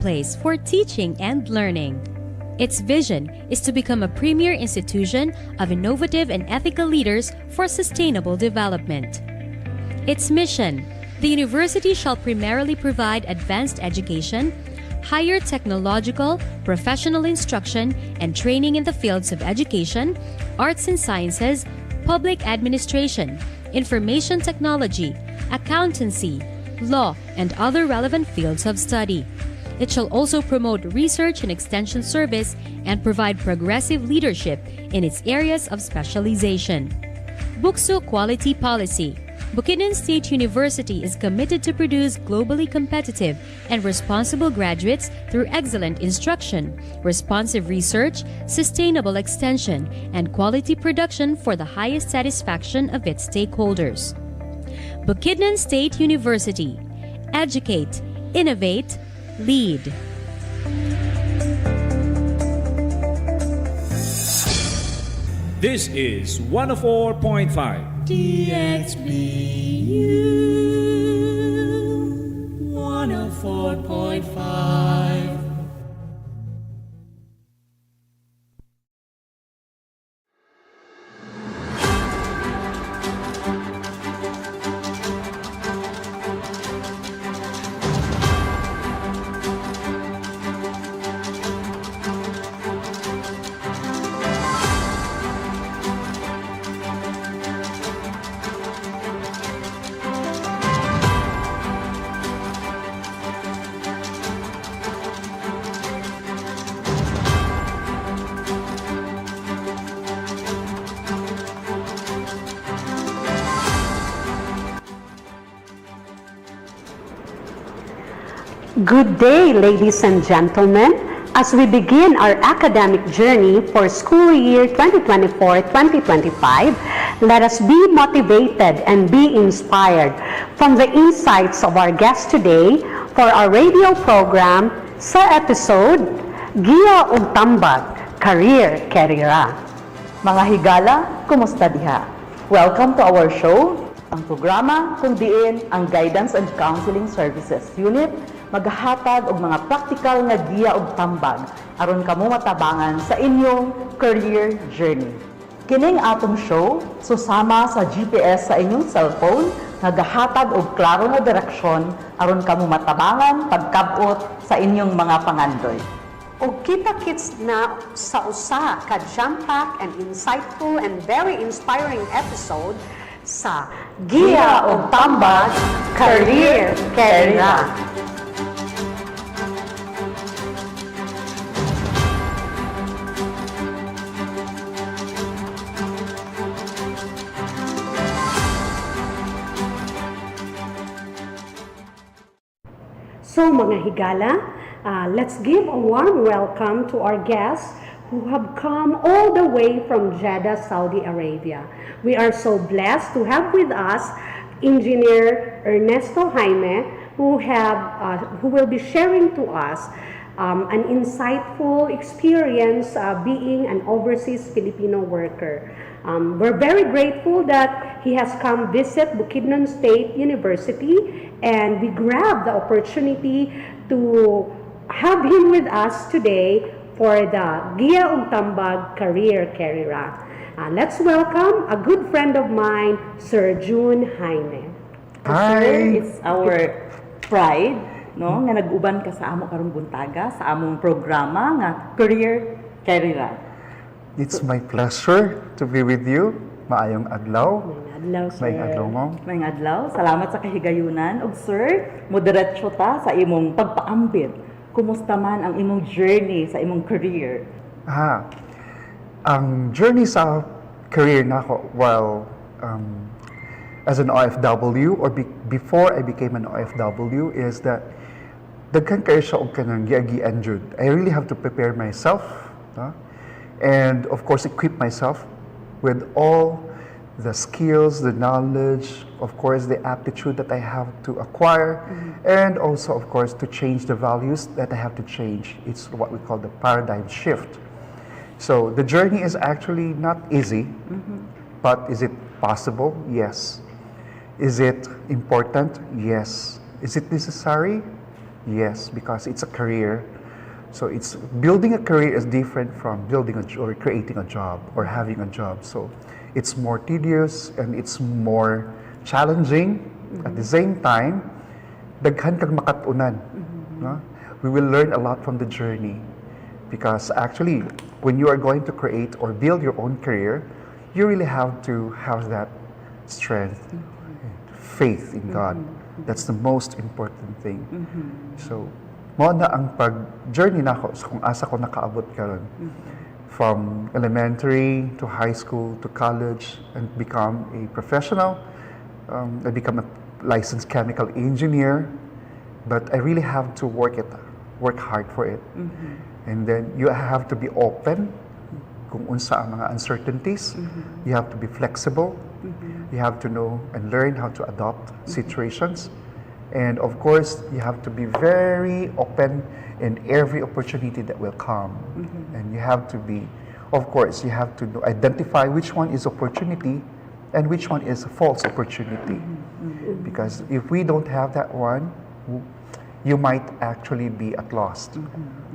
place for teaching and learning. Its vision is to become a premier institution of innovative and ethical leaders for sustainable development. Its mission: the university shall primarily provide advanced education, higher technological, professional instruction, and training in the fields of education, arts and sciences, public administration, information technology, accountancy, law, and other relevant fields of study. It shall also promote research and extension service and provide progressive leadership in its areas of specialization. BukSU Quality Policy. Bukidnon State University is committed to produce globally competitive and responsible graduates through excellent instruction, responsive research, sustainable extension, and quality production for the highest satisfaction of its stakeholders. Bukidnon State University. Educate, innovate, lead. This is 104.5 DXBU 104.5. Good day, ladies and gentlemen. As we begin our academic journey for school year 2024-2025, let us be motivated and be inspired from the insights of our guest today for our radio program sa episode Giya ug Tambag, Career Carriera. Mga higala, kumusta diha? Welcome to our show, ang programa kung diin ang Guidance and Counseling Services Unit maghahatag og mga practical nga giya og tambag aron kamo matabangan sa inyong career journey. Kining atong show susama sa GPS sa inyong cellphone nga gahatag og klaro nga direksyon aron kamo matabangan pagkabot sa inyong mga pangandoy. O kita-kits na sa usa ka jam-packed and insightful and very inspiring episode sa Giya ug Tambag, Career Carriera. So mga higala, let's give a warm welcome to our guests who have come all the way from Jeddah, Saudi Arabia. We are so blessed to have with us Engineer Ernesto Jayme, who will be sharing to us an insightful experience being an overseas Filipino worker. We're very grateful that he has come visit Bukidnon State University, and we grabbed the opportunity to have him with us today for the Giya ug Tambag Career Carriera. Let's welcome a good friend of mine, Sir June Jayme. Hi! Sir, it's our pride, no, nga nag-uban ka sa amo karong buntaga sa among programa nga Career Carriera. It's my pleasure to be with you. Maayong adlaw. Maayong adlaw, sir. Maayong adlaw mo. Maayong adlaw. Salamat sa kahigayunan. Og sir, moderatso ta sa imong pagpaambit. Kumusta man ang imong journey sa imong career? Ang journey sa career nako while as an OFW or before I became an OFW is that daghan kayo siya og kanang giagian jud. I really have to prepare myself, and of course equip myself with all the skills, the knowledge, of course the aptitude that I have to acquire, and also of course to change the values that I have to change. It's what we call the paradigm shift. So the journey is actually not easy, but is it possible? Yes. Is it important? Yes. Is it necessary? Yes, because it's a career. So it's building a career is different from building or creating a job or having a job. So it's more tedious and it's more challenging. At the same time, daghan kag makatunan. No? We will learn a lot from the journey because actually, when you are going to create or build your own career, you really have to have that strength, faith in God. That's the most important thing. So, mo na ang pag-journey na ako kung asa ko nakaabot karon. From elementary to high school to college and become a professional. I become a licensed chemical engineer, but I really have to work hard for it. And then you have to be open kung unsa ang mga uncertainties. You have to be flexible. You have to know and learn how to adopt situations. And of course, you have to be very open in every opportunity that will come. And you have to be, of course, you have to identify which one is opportunity and which one is a false opportunity. Because if we don't have that one, you might actually be at lost.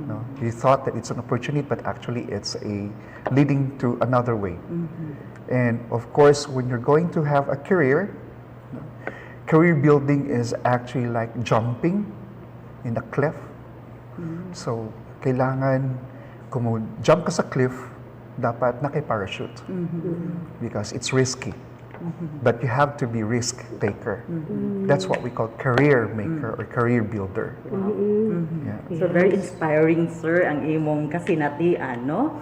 No? You thought that it's an opportunity, but actually it's leading to another way. And of course, when you're going to have a career, career building is actually like jumping in a cliff. So, kailangan kung jump ka sa cliff, dapat naka-parachute. Because it's risky. But you have to be risk taker. That's what we call career maker or career builder. Yeah. So very inspiring, sir, ang imong kasinatian, no?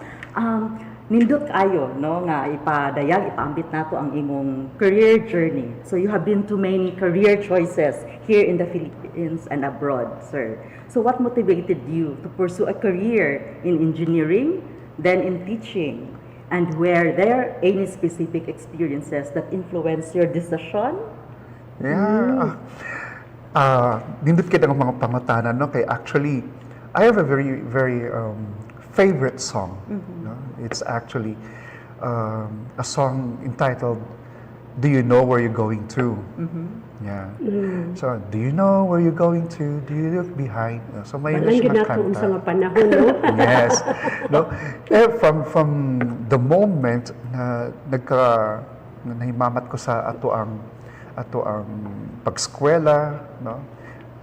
Nindot kayo, no, nga ipaambit nato ang imong career journey. So you have been to many career choices here in the Philippines and abroad, sir. So what motivated you to pursue a career in engineering, then in teaching? And were there any specific experiences that influenced your decision? Yeah. Nindot kita ng mga pangutanan, no? Kaya actually, I have a very, very favorite song. No? It's actually a song entitled "Do You Know Where You're Going To?" Yeah. So, do you know where you're going to? Do you look behind? So, may ginatuon sa mga panahon, no? Yes. No? From the moment na nahimamat ko sa ato ang pagskwela, no?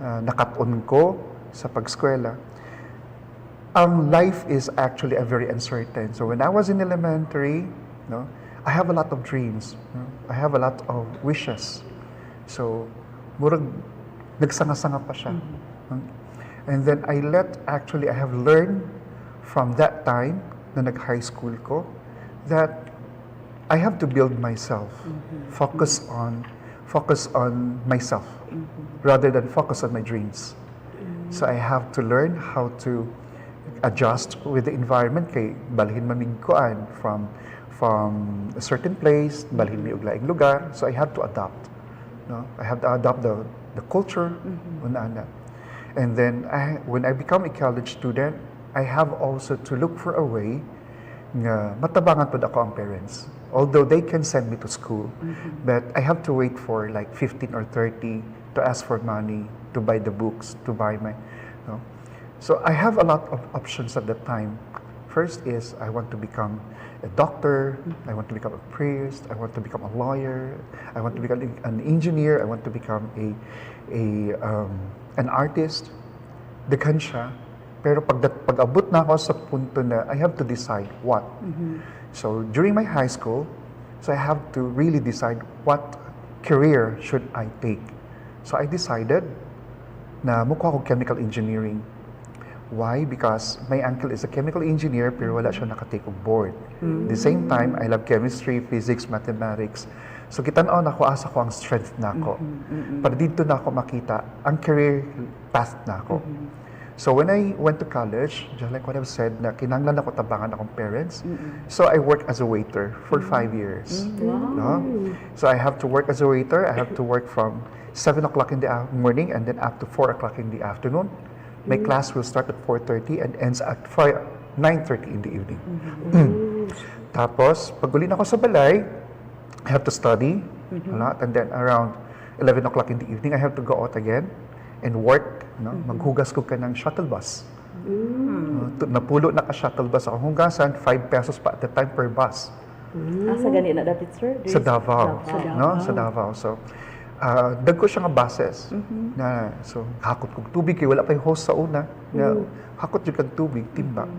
Nakatun ko sa pagskwela, ang life is actually a very uncertain. So when I was in elementary, no, I have a lot of dreams. No? I have a lot of wishes. So, murag nagsanga-sanga pa siya. And then I have learned from that time na nag-high school ko that I have to build myself, focus on myself rather than focus on my dreams. So I have to learn how to adjust with the environment kay balhin mamigkuan from a certain place, balhin mi og laing lugar. So I have to adapt. No? I have to adopt the culture. And then when I become a college student, I have also to look for a way nga matabangan pod ako ang parents. Although they can send me to school, but I have to wait for like 15 or 30 to ask for money, to buy the books, to buy my... No? So I have a lot of options at that time. First is I want to become a doctor, I want to become a priest, I want to become a lawyer, I want to become an engineer, I want to become an artist. Daghan siya. Pero pag-abot na ako sa punto na I have to decide what. So during my high school, so I have to really decide what career should I take. So I decided na mukha ko chemical engineering. Why? Because my uncle is a chemical engineer pero wala siya nakatake of board. At the same time, I love chemistry, physics, mathematics. So kitan-on ako, asa ko ang strength na ako. Para dito na ako makita ang career path na ako. So when I went to college, just like what I've said, na kinanglan ako tabangan akong parents. So I worked as a waiter for 5 years. No? So I have to work as a waiter. I have to work from 7 o'clock in the morning and then up to 4 o'clock in the afternoon. My class will start at 4:30 and ends at 9:30 in the evening. Tapos, pag uli na ako sa balay, I have to study a lot. And then around 11 o'clock in the evening, I have to go out again. and work, no? Maghugas ko ka ng shuttle bus. Napulo na ka shuttle bus ako. Hugasan, 5 pesos pa at the time per bus. Sa gani na dati, sir? Sa Davao. Sa Davao. No? Sa Davao. So, dagko siya nga buses. So, hakot kong tubig. Kaya wala pa yung host sa una. Hakot yung kang tubig, timba.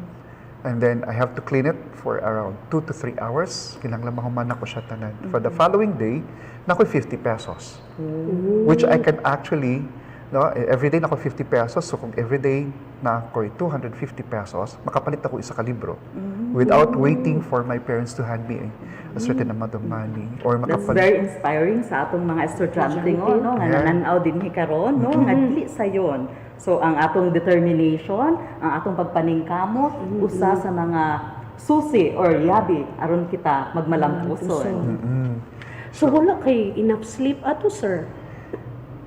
And then, I have to clean it for around 2 to 3 hours. Kinanglan mahuman ako siya tanan. For the following day, nako'y 50 pesos. Which I can actually, no, every day nako 50 pesos. So kung every day na ako'y 250 pesos, makapalit ako isa ka libro without waiting for my parents to hand me a certain amount of money or That's very inspiring sa atong mga estudyante no, nga nananaw din karon no, nga dili sayon. So ang atong determination, ang atong pagpaningkamot, usa sa mga susi or yabi aron kita magmalampuson. So wala kay enough sleep ato, sir?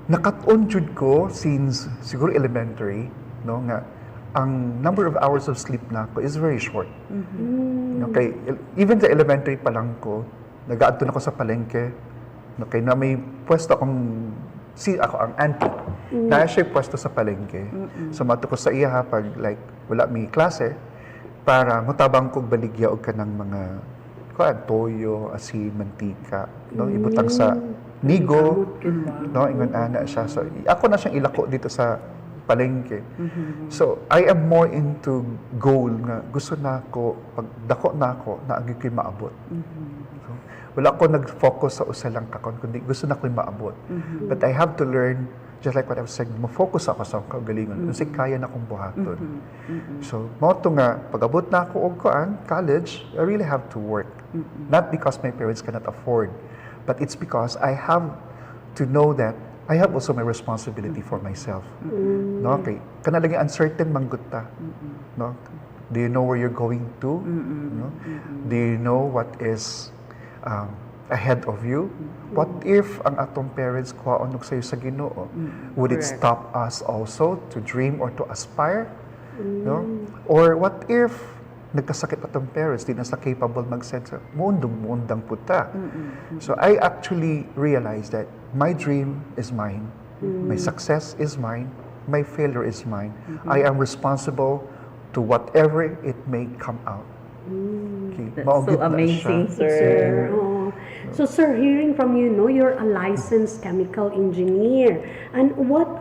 Nakat-on jud ko since siguro elementary, no, nga ang number of hours of sleep na ko is very short. No, kay even sa elementary pa lang ko, nag-aadto na ako sa palengke. No, kay na may pwesto akong ako ang auntie. Na siya pwesto sa palengke. So mato ko sa iya pag like wala may klase para mutabang kog baligya og kanang mga toyo, asin, mantika, no, ibutang sa nigo, no, ingon ana siya. So ako na siyang ilako dito sa palengke. So I am more into goal nga gusto na ako pag dako na ako na agi ko'y maabot. So, wala ko nag-focus sa usa lang kakon kundi gusto na ko'y maabot. But I have to learn, just like what I was saying, mo-focus ako sa kagalingon. Kasi kaya na kong buhaton. So, mo to nga, pag-abot na ako og college, I really have to work. Not because my parents cannot afford, but it's because I have to know that I have also my responsibility for myself. No, okay. Kana lagi uncertain manggut ta. No? Do you know where you're going to? No? Do you know what is ahead of you? What if ang atong parents kuhaon og sayo sa Ginoo? Would it stop us also to dream or to aspire? No? Or what if nagkasakit atong parents, di na sa capable mag-send sa muundang puta. So I actually realized that my dream is mine, my success is mine, my failure is mine. I am responsible to whatever it may come out. Okay. That's so amazing, sir. So, sir, hearing from you, no, you're a licensed chemical engineer. And what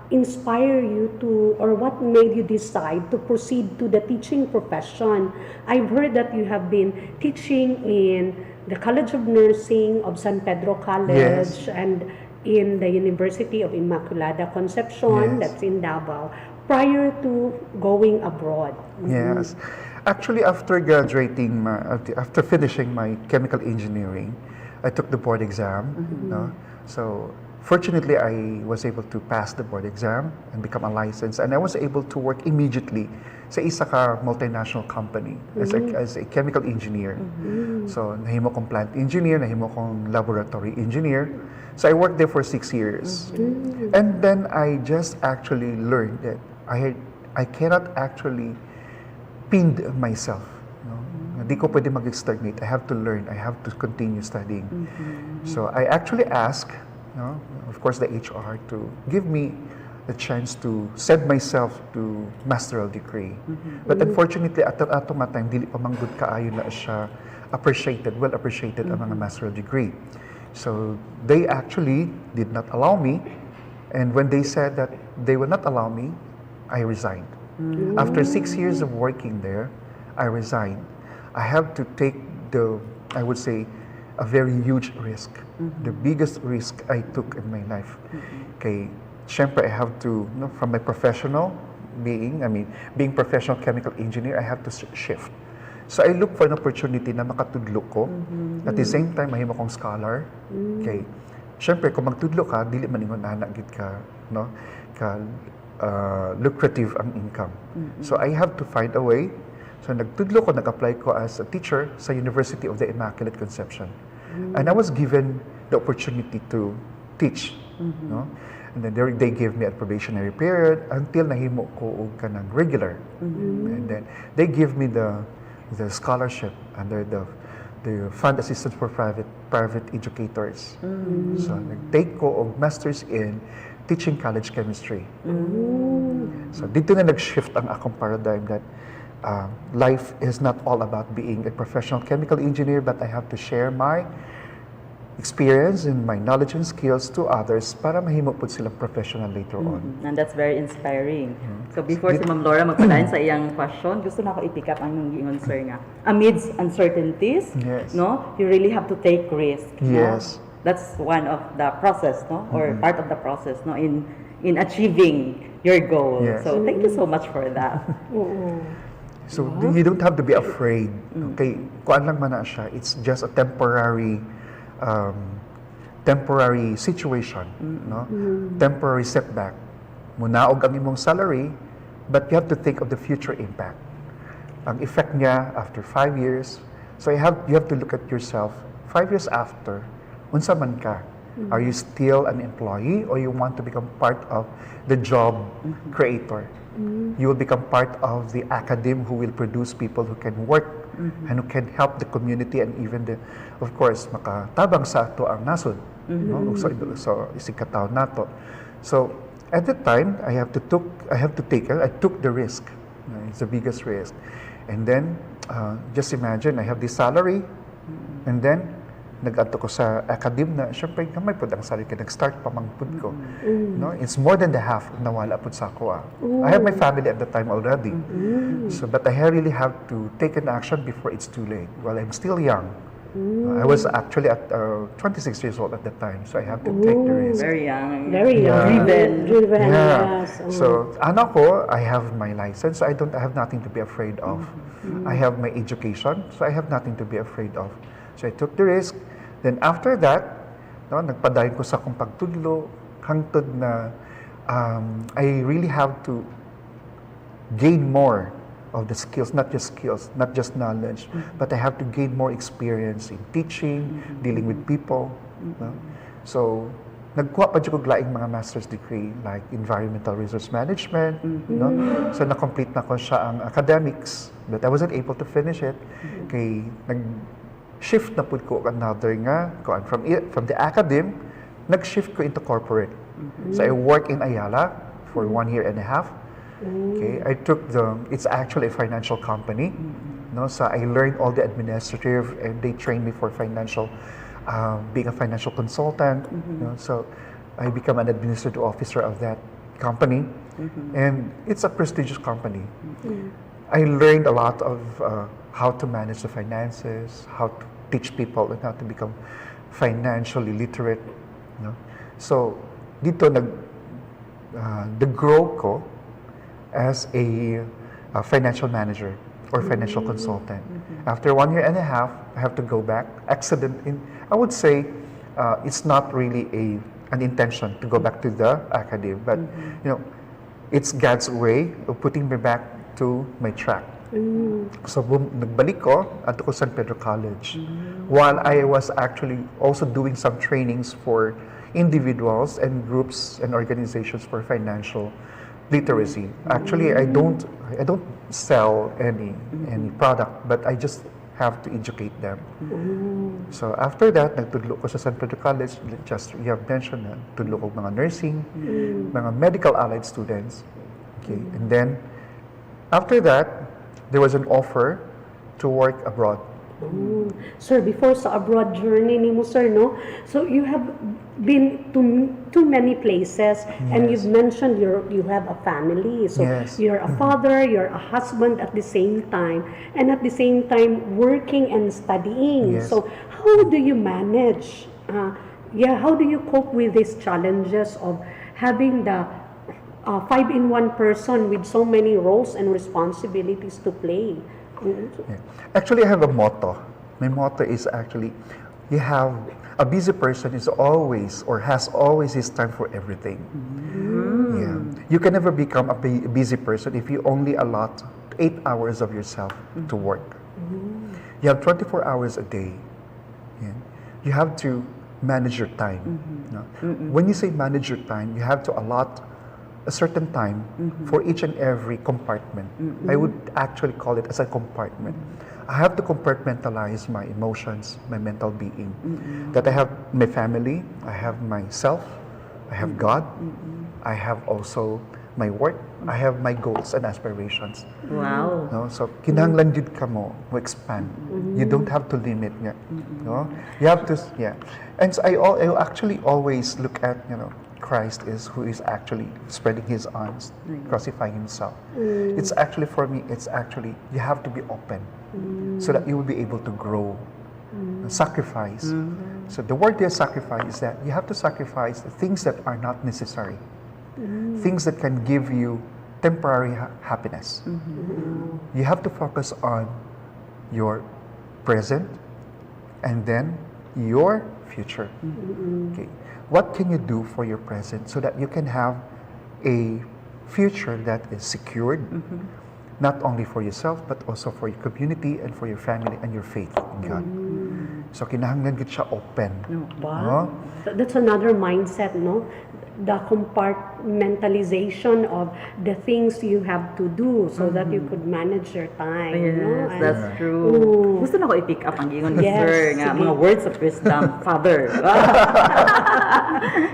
inspire you to, or what made you decide to proceed to the teaching profession? I've heard that you have been teaching in the College of Nursing of San Pedro College and in the University of Immaculada Concepcion, that's in Davao, prior to going abroad. Yes. Actually, after graduating, after finishing my chemical engineering, I took the board exam. No? So, fortunately, I was able to pass the board exam and become a license. And I was able to work immediately sa isa ka multinational company as a chemical engineer. So, nahimo kong plant engineer, nahimo kong laboratory engineer. So, I worked there for 6 years. And then I just actually learned that I cannot actually pin myself. Hindi ko pwede mag-stagnate. I have to learn. I have to continue studying. So, I actually asked, no, of course, the HR to give me the chance to send myself to masteral degree. But unfortunately, at atong time, dili pa manggod kaayo na siya well appreciated ang mga masteral degree. So they actually did not allow me, and when they said that they will not allow me, I resigned. After 6 years of working there, I resigned. I have to take I would say, a very huge risk. The biggest risk I took in my life. Okay, syempre I have to, from my professional being professional chemical engineer, I have to shift. So I look for an opportunity na makatudlo ko. At the same time, mahimo kong scholar. Okay, syempre kung magtudlo ka, dili man ingon ana gid ka, no? Lucrative ang income. So I have to find a way. So nagtudlo ko, nag-apply ko as a teacher sa University of the Immaculate Conception. And I was given the opportunity to teach. No? And then they gave me a probationary period until nahimo ko og kanang regular. And then they give me the scholarship under the Fund Assistance for Private Educators. So nag-take ko og Masters in teaching college chemistry. So dito na nag-shift ang akong paradigm that life is not all about being a professional chemical engineer, but I have to share my experience and my knowledge and skills to others para mahimo po silang professional later on. And that's very inspiring. So before si Ma'am Laura magpadayon sa iyang question, gusto na ako i-pick up ang giingon sir nga. Amidst uncertainties, Yes. no, you really have to take risk. Yes. No? That's one of the process, no, or part of the process, no, in achieving your goal. Yes. So thank you so much for that. So you don't have to be afraid. Okay, kuan lang man na siya. It's just a temporary situation, no? Temporary setback. Munaog ang imong salary, but you have to think of the future impact. Ang effect niya after 5 years. So you have to look at yourself 5 years after. Unsa man ka? Are you still an employee or you want to become part of the job creator? You will become part of the academe who will produce people who can work and who can help the community and even of course, makatabang sa ato ang nasod. No? So isikataw nato. So at that time, I took the risk. It's the biggest risk. And then, just imagine, I have this salary, and then, nag-adto ko sa academe na, syempre, gamay po ang salary ka, nag-start pa mangpud ko. No? It's more than the half na nawala po sa ako. I have my family at the time already. So, but I really have to take an action before it's too late. While I'm still young. I was actually at 26 years old at that time, so I have to take the risk. Very young. Very Driven. Yeah. Yes. So, ko, I have my license, so I have nothing to be afraid of. I have my education, so I have nothing to be afraid of. So I took the risk. Then after that, no, nagpadayon ko sa akong pagtudlo, hangtod na I really have to gain more of the skills, not just knowledge, but I have to gain more experience in teaching, dealing with people. No? So, nagkuha pa dyan ko laing mga master's degree like environmental resource management. No? So, na-complete na ko siya ang academics, but I wasn't able to finish it. Kay nag-shift na po ko another nga, from the academe, nag-shift ko into corporate. So, I work in Ayala for 1.5 years. Okay, I took it's actually a financial company. No? So I learned all the administrative and they trained me for being a financial consultant. You know? So I became an administrative officer of that company. And it's a prestigious company. I learned a lot of how to manage the finances, how to teach people and how to become financially literate. You know? So dito the grow ko as a financial manager or financial consultant. After 1.5 years, I have to go back. I would say it's not really an intention to go back to the academy, but you know, it's God's way of putting me back to my track. So nagbalik ko at ko San Pedro College, while I was actually also doing some trainings for individuals and groups and organizations for financial literacy. Actually, I don't sell any product, but I just have to educate them. So after that, nagtudlo ko sa San Pedro College. Just you have mentioned na tudlo ko mga nursing, mga medical allied students. Okay, and then after that, there was an offer to work abroad. Sir, before sa abroad journey ni mo, sir, no? So you have been to many places, and you've mentioned you have a family. So you're a father, you're a husband at the same time, and at the same time working and studying. Yes. So how do you manage? How do you cope with these challenges of having the 5-in-1 person with so many roles and responsibilities to play? Yeah. Actually, I have a motto. My motto is actually, a busy person is always or has always his time for everything. Yeah. You can never become a busy person if you only allot 8 hours of yourself to work. You have 24 hours a day. Yeah. You have to manage your time. No? When you say manage your time, you have to allot a certain time for each and every compartment. I would actually call it as a compartment. I have to compartmentalize my emotions, my mental being. That I have my family, I have myself, I have God, I have also my work. I have my goals and aspirations. Wow. No? So, kinahanglan jud ka mo expand. You don't have to limit nga. No? You have to, yeah. And so I actually always look at, Christ is who is actually spreading his arms, crucifying himself. It's actually, for me, you have to be open so that you will be able to grow. Sacrifice. So the word there, sacrifice, is that you have to sacrifice the things that are not necessary. Things that can give you temporary happiness. You have to focus on your present and then your future. Okay. What can you do for your present so that you can have a future that is secured, not only for yourself but also for your community and for your family and your faith in God. So kinahanglan gid siya open. Wow. That's another mindset, no? The compartmentalization of the things you have to do so that you could manage your time. Yes, no? And, that's true. Gusto na ko i-pick up ang ingon ni Yes, Sir nga sige. mga words of wisdom, Father.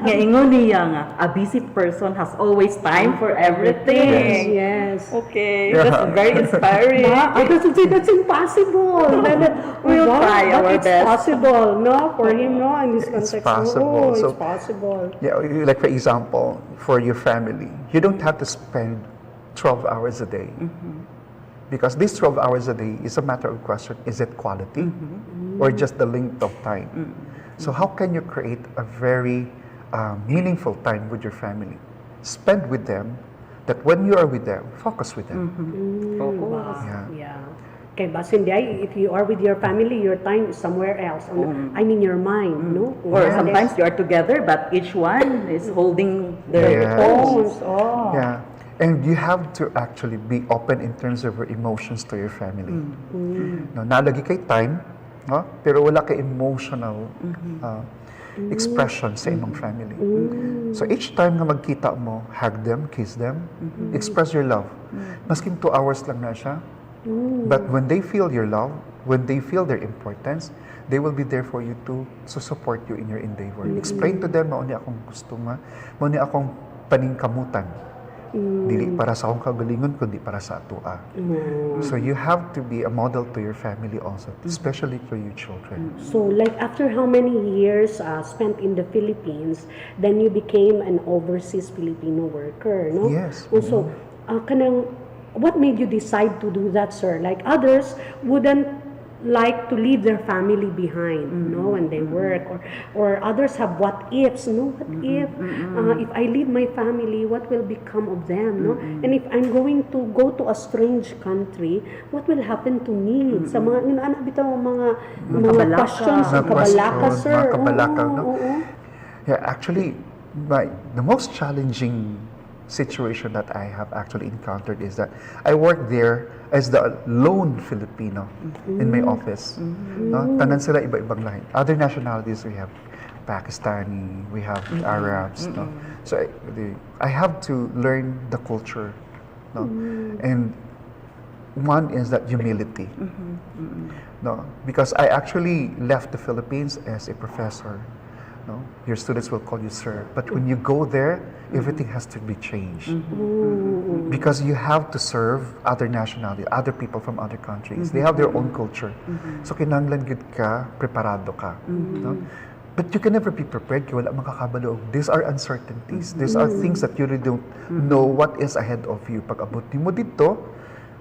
Nga ingon niya nga, a busy person has always time for everything. Yes. Okay, that's very inspiring. I can say that's impossible. We'll try but our it's best. possible, no? For him, no? In this context, possible. it's So- possible. Yeah, like for example, for your family, you don't have to spend 12 hours a day. Because these 12 hours a day is a matter of question, is it quality or just the length of time? So how can you create a very meaningful time with your family? Spend with them, that when you are with them, focus with them. Wow. Yeah. Yeah. Okay, basin day, if you are with your family, your time is somewhere else. I mean, your mind, no? Or Yeah. sometimes you are together, but each one is holding their Yes. phones. Oh. Yeah. And you have to actually be open in terms of your emotions to your family. No, nalagi kay time, no? Pero wala kay emotional expression sa imong family. So each time nga magkita mo, hug them, kiss them, express your love. Masking 2 hours lang na siya. But when they feel your love, when they feel their importance, they will be there for you to support you in your endeavor. Explain to them, mao ni akong gusto nga, mao ni akong paningkamutan. Dili para sa akong kagalingon, kundi para sa atua. So you have to be a model to your family also, especially to your children. So, like, after how many years spent in the Philippines, then you became an overseas Filipino worker, no? Yes. Also, what made you decide to do that, sir? Like, others wouldn't like to leave their family behind, no, when they work, or others have what ifs, no, what if I leave my family, what will become of them, no? And if I'm going to go to a strange country, what will happen to me? Sa mga bitaw mga kabalaka. questions, Mga kabalaka, question, sir. mga kabalaka, Oo, no? oo. Yeah, actually, the most challenging situation that I have actually encountered is that I worked there as the lone Filipino in my office. No? Tanan sila iba-ibang lahi. Other nationalities, we have Pakistani, we have Arabs. No? So I have to learn the culture. No? And one is that humility. No? Because I actually left the Philippines as a professor. No? Your students will call you sir. But when you go there, everything has to be changed. Because you have to serve other nationalities, other people from other countries. They have their own culture. So kinahanglan gid ka, preparado ka. No? But you can never be prepared kaya wala makakabalo. These are uncertainties. These are things that you really don't know what is ahead of you. Pag abot mo dito,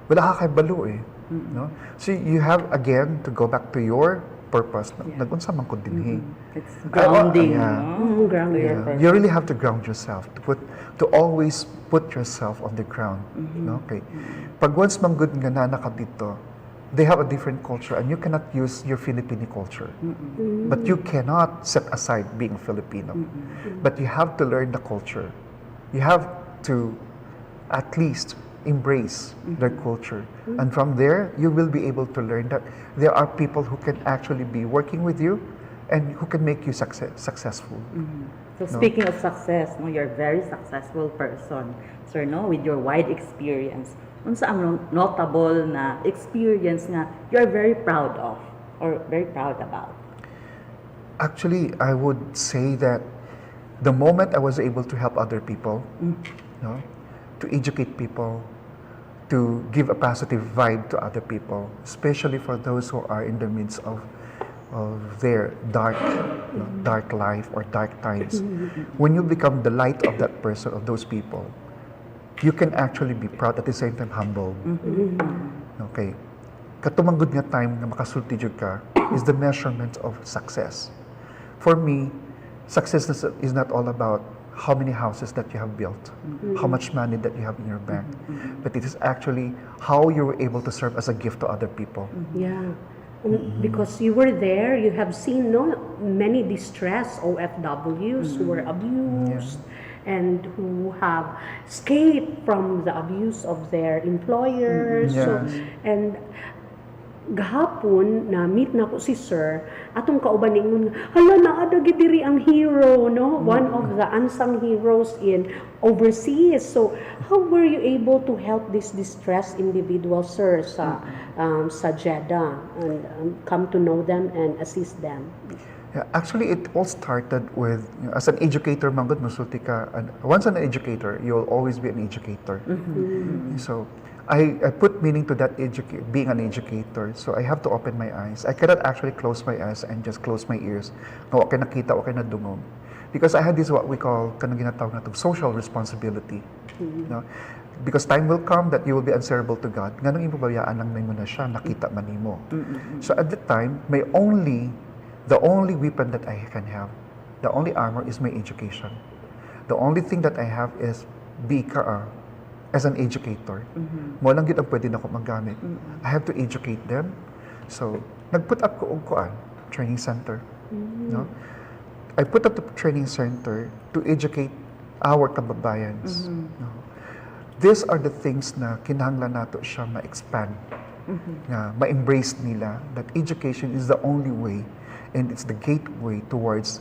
wala ka kay balo eh. No? So you have again to go back to your purpose. Nagunsa man ko dinhi. It's grounding. Yeah. No? Grounding. Yeah. You really have to ground yourself, to always put yourself on the ground. No? Okay. Pag once man good nga na ka dito, they have a different culture and you cannot use your Filipino culture. But you cannot set aside being Filipino. But you have to learn the culture. You have to at least embrace their culture. And from there, you will be able to learn that there are people who can actually be working with you and who can make you successful. So speaking of success, no, you're a very successful person, sir, no, with your wide experience. Unsa ang notable na experience nga you're very proud of or very proud about? Actually, I would say that the moment I was able to help other people, no, to educate people, to give a positive vibe to other people, especially for those who are in the midst of their dark, dark life or dark times. When you become the light of that person, of those people, you can actually be proud at the same time humble. Okay. Katumanggod nga time na makasulti jud ka is the measurement of success. For me, success is not all about how many houses that you have built, how much money that you have in your bank, but it is actually how you were able to serve as a gift to other people. Yeah. Because you were there, you have seen many distressed OFWs who were abused and who have escaped from the abuse of their employers. So, and gahapon na meet na ko si Sir atong kauban ningon hala naa dagiti diri ang hero, no, one of the unsung heroes in overseas. So how were you able to help this distressed individual, Sir, sa Jeddah, and come to know them and assist them? Yeah, actually, it all started with, as an educator, manggod musulti ka, once an educator, you'll always be an educator. So, I put meaning to that being an educator. So, I have to open my eyes. I cannot actually close my eyes and just close my ears. No, okay nakita, okay na dungog. Because I had this what we call, kanang ginatawag na social responsibility. No? Because time will come that you will be answerable to God. Nganong ipabayaan lang mo na siya, nakita man nimo. So, at that time, the only weapon that I can have, the only armor is my education. The only thing that I have is as an educator. Mo lang gid ang pwede nako magamit. I have to educate them. So, nagput up ko og training center. No? I put up the training center to educate our kababayans. No? These are the things na kinahanglan nato siya ma-expand. Na ma-embrace nila that education is the only way and it's the gateway towards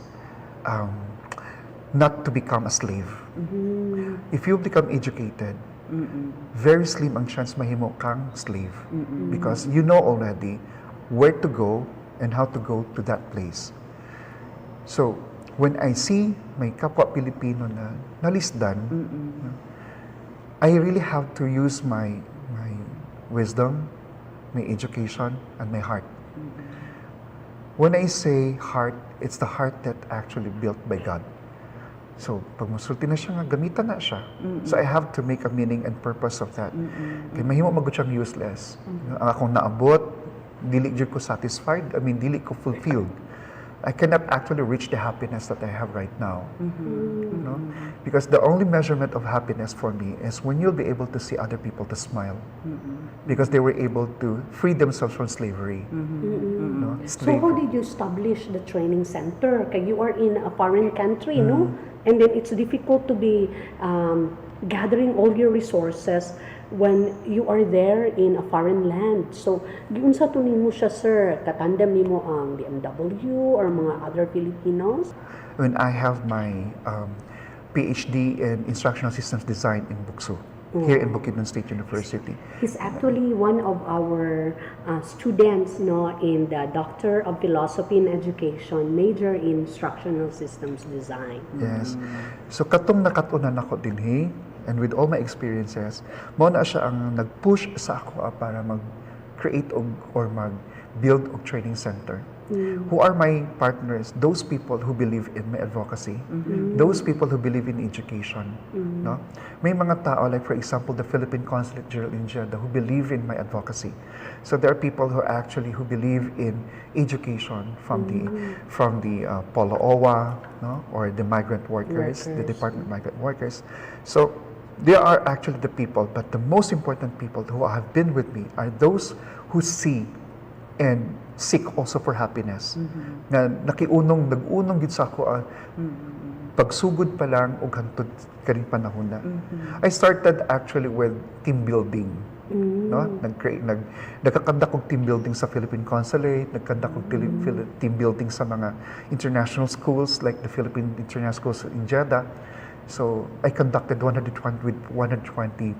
not to become a slave. If you become educated, very slim ang chance mahimo kang slave because you know already where to go and how to go to that place. So, when I see my kapwa Pilipino na nalisdan, I really have to use my wisdom, my education, and my heart. When I say heart, it's the heart that actually built by God. So, pag musulti na siya nga, gamitan na siya. So, I have to make a meaning and purpose of that. Kaya mahimo magod siyang useless. Ang akong naabot, dili jud ko satisfied, dili ko fulfilled. I cannot actually reach the happiness that I have right now. No? Because the only measurement of happiness for me is when you'll be able to see other people to smile. Because they were able to free themselves from slavery. No? So how did you establish the training center? Kaya you are in a foreign country, no? And then it's difficult to be gathering all your resources when you are there in a foreign land. So, giun sa tunin mo siya, Sir, katandem nimo ang BMW or mga other Filipinos? When I have my PhD in Instructional Systems Design in BukSU, here in Bukidnon State University. He's actually one of our students, in the Doctor of Philosophy in Education, major in Instructional Systems Design. Yes. So, katong nakatunan ako dinhi, and with all my experiences, mo na siya ang nag-push sa ako para mag-create or mag-build og training center. Who are my partners? Those people who believe in my advocacy. Those people who believe in education. No? May mga tao, like for example, the Philippine Consulate General in Jeddah, who believe in my advocacy. So there are people who believe in education from the Polo OWA, no? Or the migrant workers, the Department of Migrant Workers. So they are actually the people, but the most important people who have been with me are those who see and seek also for happiness. Na nag-unong gid sa ako pagsugod pa lang og hantod kaning panahon na. I started actually with team building. No? Nagkakandak og team building sa Philippine Consulate, nagkandak og team building sa mga international schools like the Philippine International Schools in Jeddah. So I conducted 120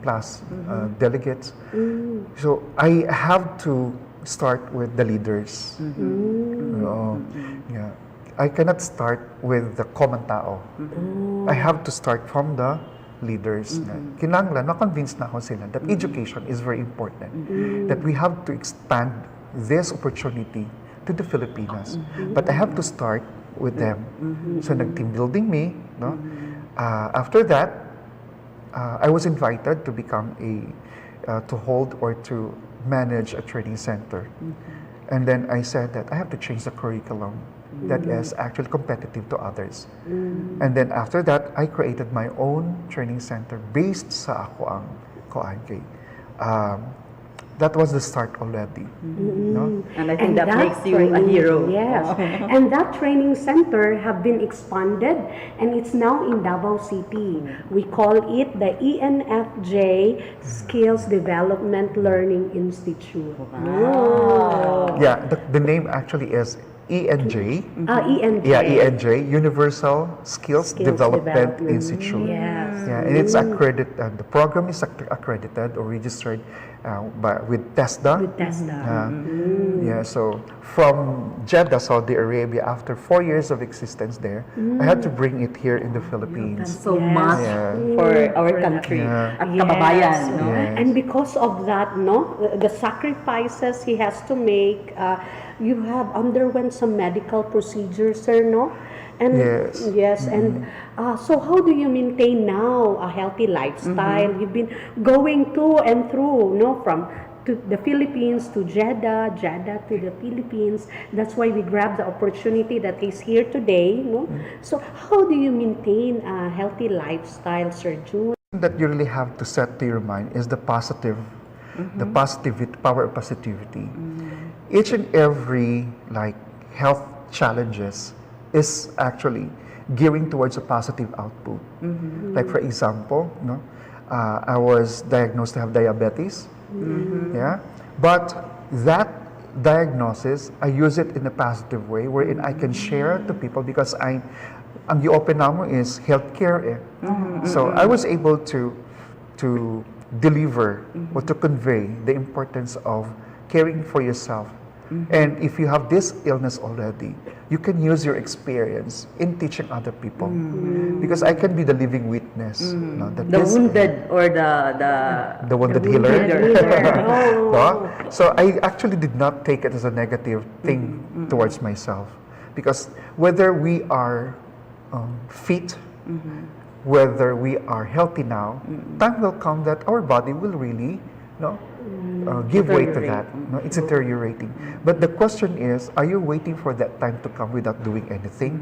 plus delegates. So I have to start with the leaders. Yeah. I cannot start with the common tao. I have to start from the leaders. Kinanglan, na-convince na ako sila that education is very important. That we have to expand this opportunity to the Filipinas. But I have to start with them. So nag-team building me. No? After that, I was invited to become to hold or to manage a training center. And then I said that I have to change the curriculum that is actually competitive to others. And then after that, I created my own training center based sa ako ang koanke. That was the start already. No? And I think that makes you a hero. Yes. And that training center have been expanded and it's now in Davao City. We call it the ENFJ Skills Development Learning Institute. Wow. Yeah, the name actually is ENJ. ENJ. Yeah, ENJ, Universal Skills Development Institute. Yes. Yeah, and it's accredited. The program is accredited or registered with TESDA. With TESDA. Yeah, so from Jeddah, Saudi Arabia, after 4 years of existence there, I had to bring it here in the Philippines. So much for our country at kababayan. No? Yes. And because of that, no, the sacrifices he has to make, you have underwent some medical procedures, sir, no? And Yes. And so how do you maintain now a healthy lifestyle? You've been going to and through, no, from to the Philippines to Jeddah, Jeddah to the Philippines. That's why we grabbed the opportunity that is here today, no? So how do you maintain a healthy lifestyle, Sir June? That you really have to set to your mind is the positive, the positivity, power of positivity. Each and every health challenges is actually gearing towards a positive output. Like for example, no, I was diagnosed to have diabetes. Yeah, but that diagnosis, I use it in a positive way wherein I can share to people because ang i-open namo is healthcare. So I was able to deliver or to convey the importance of caring for yourself. And if you have this illness already, you can use your experience in teaching other people. Because I can be the living witness. No, that The this- wounded or the wounded healer. Oh. No? So I actually did not take it as a negative thing towards myself. Because whether we are fit, whether we are healthy now, time will come that our body will really give way to that. No, it's deteriorating. But the question is, are you waiting for that time to come without doing anything?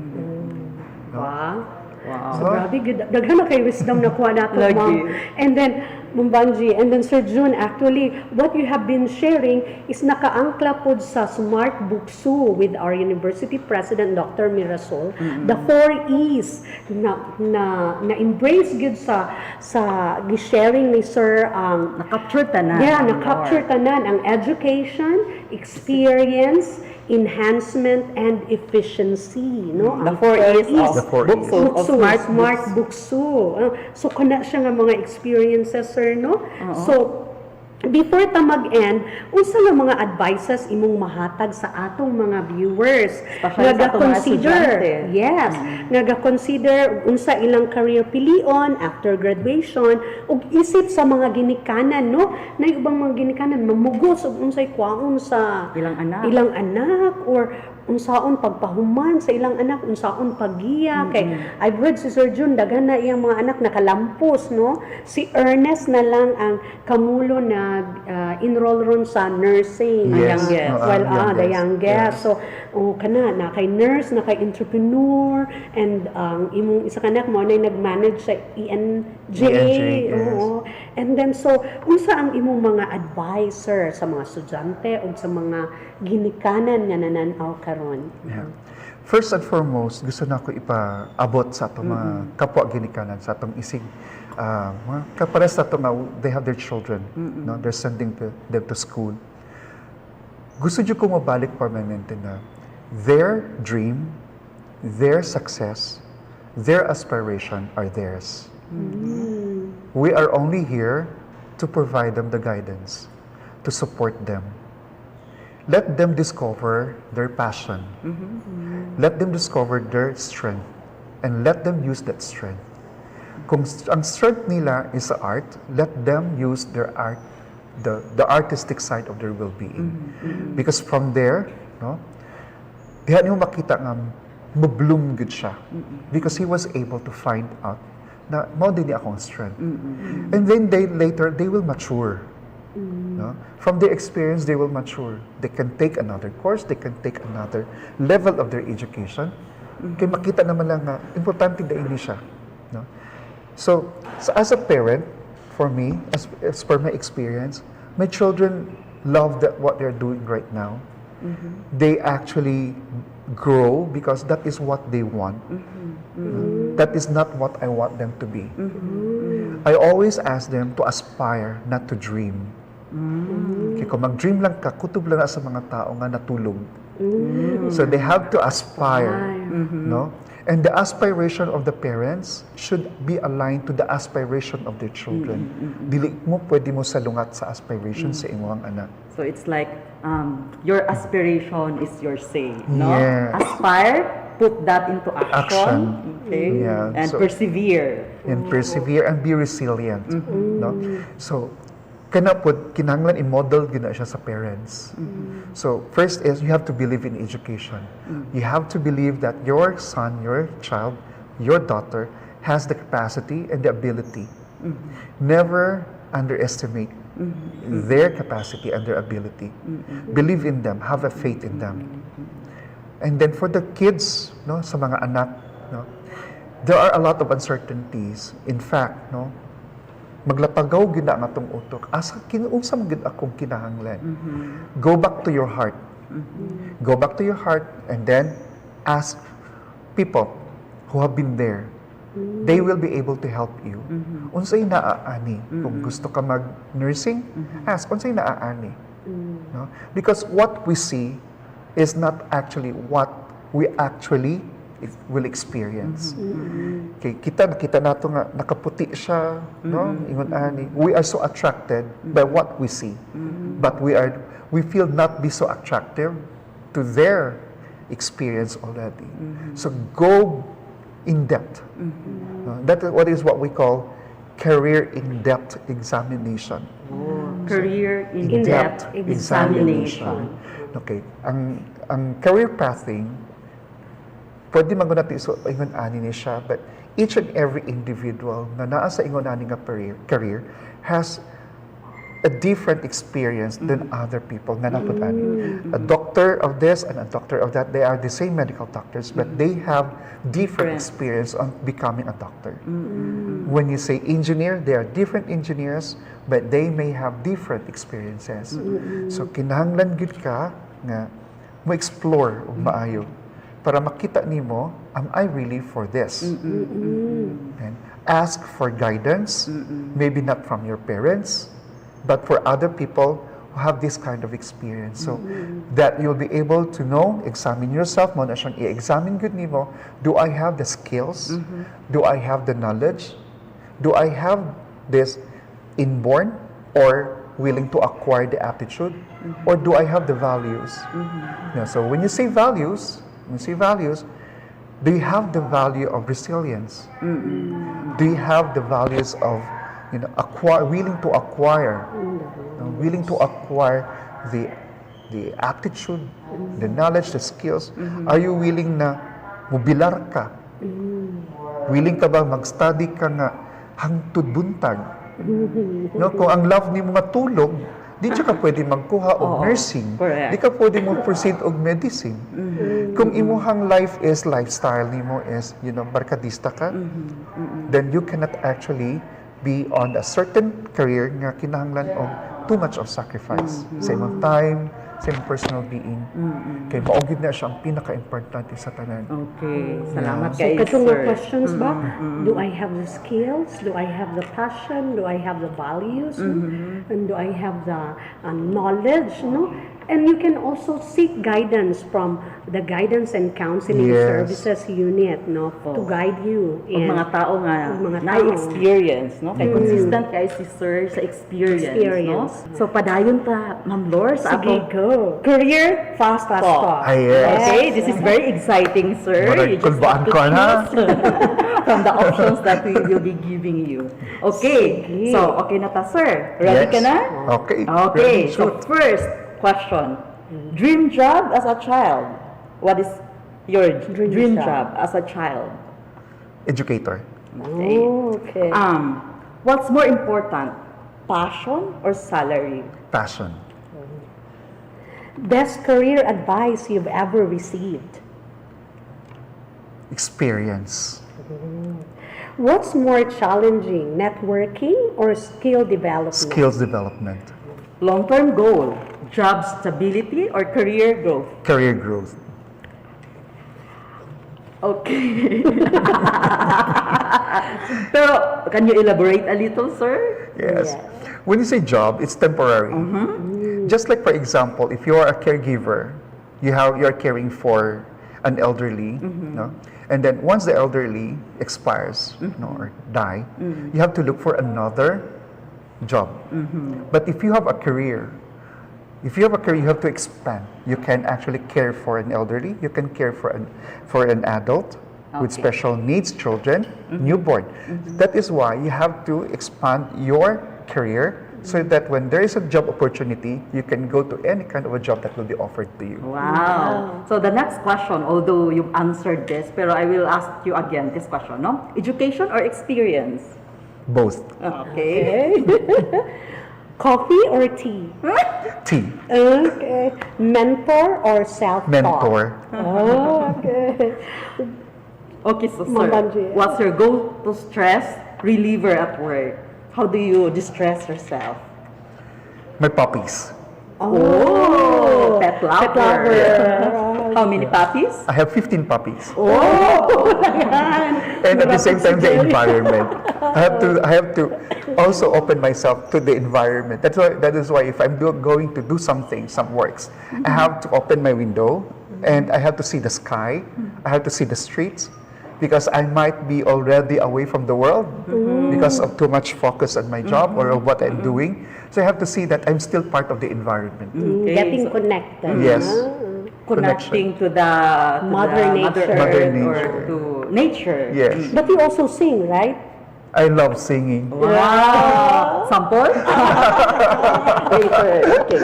No? Wow. Wow. So, grabe, daghan na kay wisdom na kuha nato, Lagi. ma'am. And then, Mumbanji, and then Sir June, actually, what you have been sharing is nakaangkla pod sa Smart BukSU with our University President, Dr. Mirasol. The 4 E's na embrace good sa sharing ni Sir ang Na-capture tanan. yeah, na-capture tanan ang education, experience, enhancement, and efficiency, no? The Ang 4 E's of The 4 E's. BukSU, of Smart BukSU. So kana siya nga mga experiences, sir, no? So before ta mag-end, unsa nga mga advices imong mahatag sa atong mga viewers Especially sa atong mga estudyante. yes, nga ga-consider unsa ilang career pilion after graduation ug isip sa mga ginikanan, no? Nay ubang mga ginikanan mamugos og unsay kwaon sa Ilang anak. or unsaon pagpahuman sa ilang anak, unsaon paggiya. Kay I've heard si Sir June daghan na iyang mga anak nakalampos, no? Si Ernest na lang ang kamulo na enroll ron sa nursing. Yes. youngest. Well, Youngest. the youngest. So, kana na kay nurse, na kay entrepreneur, and imong isa kanak mo na nag-manage sa ENJ. ENJ, yes. Oo. And then, so, unsa ang imong mga advisor sa mga estudyante o sa mga ginikanan nga nananaw karon? Yeah. First and foremost, gusto na ako ipaabot sa itong mga kapwa ginikanan, sa itong isig. Mga kapares sa itong they have their children, no? They're sending them to school. Gusto nyo kong mabalik permanente na their dream, their success, their aspiration are theirs. We are only here to provide them the guidance, to support them. let them discover their passion. Let them discover their strength. And let them use that strength. Kung ang strength nila is sa art, let them use their art, the artistic side of their well-being. Because from there, no, diha niyo makita nga ma-bloom good siya. Because he was able to find out na mao din niya akong strength. And then later they will mature. No? From their experience, they will mature. They can take another course, they can take another level of their education. Kaya makita naman lang nga, importante na ini siya. No? So as a parent, for me, as per my experience, my children love what they're doing right now. They actually grow because that is what they want. That is not what I want them to be. I always ask them to aspire, not to dream. Kaya kung mag-dream lang ka, kutob lang na sa mga tao nga natulog. So they have to aspire. No? And the aspiration of the parents should be aligned to the aspiration of their children. Dili mo pwede mo salungat sa aspiration sa imong anak. So it's like your aspiration is your say, no? Yes. Aspire, put that into action, okay? Yeah. And persevere. And persevere and be resilient. No? So kana pod kinahanglan i-model gina siya sa parents. So first is you have to believe in education. You have to believe that your son, your child, your daughter has the capacity and the ability. Never underestimate their capacity and their ability. Believe in them, have a faith in them. And then for the kids, no, sa mga anak, no, there are a lot of uncertainties. In fact, no, maglapagaw gina nga tong utok. Asa unsa man gid akong kinahanglan. Go back to your heart. Go back to your heart and then ask people who have been there. They will be able to help you. Unsay naaani? Kung gusto ka mag-nursing, ask unsay naaani. No? Because what we see is not actually what we actually will experience. Okay, kita nato nga nakaputi siya, no? Ingon ani, we are so attracted by what we see. But we feel not be so attractive to their experience already. So go in depth. That is what we call career in-depth examination. Career in-depth examination. Okay, ang career pathing pwede man natin so ingon ani ni siya, but each and every individual na naa sa ingon ani nga career has a different experience than other people nga napud ani. A doctor of this and a doctor of that, they are the same medical doctors, but they have different experience on becoming a doctor. When you say engineer, they are different engineers, but they may have different experiences. So kinahanglan gid ka nga mo explore og maayo para makita nimo, am I really for this? And ask for guidance, maybe not from your parents, but for other people who have this kind of experience. So that you'll be able to know, examine yourself, mo na siyang i-examine good nimo, do I have the skills? Do I have the knowledge? Do I have this inborn or willing to acquire the aptitude? Or do I have the values? Yeah, so when you say values, do you have the value of resilience? Do you have the values of, willing to acquire the aptitude, the knowledge, the skills? Are you willing na mobilar ka? Willing ka ba mag-study ka nga hangtod buntag? No, kung ang love ni mga tulog, di ka pwede magkuha og nursing. Correct. Di ka pwede mo proceed og medicine. Kung imuhang life is lifestyle nimo is, barkadista ka, then you cannot actually be on a certain career nga kinahanglan og too much of sacrifice sa imong time, sa imong personal being. Kaya maugid na siya ang pinaka-importante sa tanan. Okay. Salamat So, kay katong sir. questions ba? Do I have the skills? Do I have the passion? Do I have the values? And do I have the knowledge? No? And you can also seek guidance from the guidance and counseling Yes. services unit, no, to guide you. Og mga tao nga Og mga tao. na-experience, no? Kay consistent kay si sir sa experience, no? Experience. So padayon ta, Ma'am Lor, sa Sige, atong go. Oh, career fast talk. Ah, yes. Okay, this is very exciting, sir. Murag You just kulbaan have to ko na. choose from the options that we will be giving you. Okay, Sige. so okay na ta, sir. Ready Yes. ka na? Okay. Okay, Ready, so shoot. first question. Dream job as a child. What is your dream job as a child? Educator. Okay. Oh, okay. What's more important, passion or salary? Passion. Best career advice you've ever received? Experience. What's more challenging, networking or skill development? Skills development. Long-term goal, job stability or career growth? Career growth. Okay. Pero, can you elaborate a little, sir? Yes. When you say job, it's temporary. Just like, for example, if you are a caregiver, you're caring for an elderly, no? And then once the elderly expires, or die, you have to look for another job. But if you have a career, you have to expand. You can actually care for an elderly. You can care for an adult with Okay. special needs, children, newborn. That is why you have to expand your career so that when there is a job opportunity, you can go to any kind of a job that will be offered to you. Wow. So the next question, although you've answered this, pero I will ask you again this question, no? Education or experience? Both. Okay. Coffee or tea? T. Okay. Mentor or self-taught? Mentor. Oh, okay. Okay, so sir, Mabanji. what's your go-to stress reliever at work? How do you distress yourself? My puppies. Oh, pet lover. Pet lover. How many puppies? I have 15 puppies. Oh, And at the same time, the environment. I have to also open myself to the environment. That is why if I'm going to do something, some works, I have to open my window and I have to see the sky. I have to see the streets because I might be already away from the world because of too much focus on my job or of what I'm doing. So I have to see that I'm still part of the environment. Okay, Getting so connected. Yes. connecting to the Mother nature. Mother Earth nature. or to nature. Yes. But you also sing, right? I love singing. Wow. Sample? Later. Okay.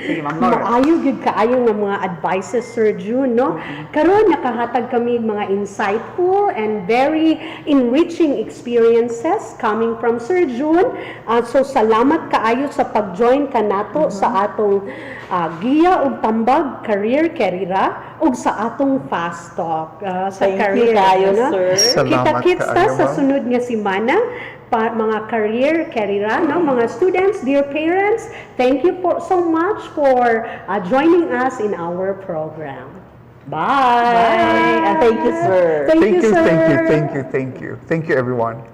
Sige, Ma'am Nora. Maayo gid kaayo nga mga advices, Sir June, no? Karon nakahatag kami mga insightful and very enriching experiences coming from Sir June. So salamat kaayo sa pag-join kanato sa atong Giya ug Tambag Career Carrera ug sa atong Fast Talk sa Thank career. you kayo, no? sir. Salamat Kita-kits ta kaayo, sa ma'am. sunod nga semana mga career carrera, no? Mga students, dear parents, thank you so much for joining us in our program. Bye. And thank you, sir. Thank you, sir. Thank you, everyone.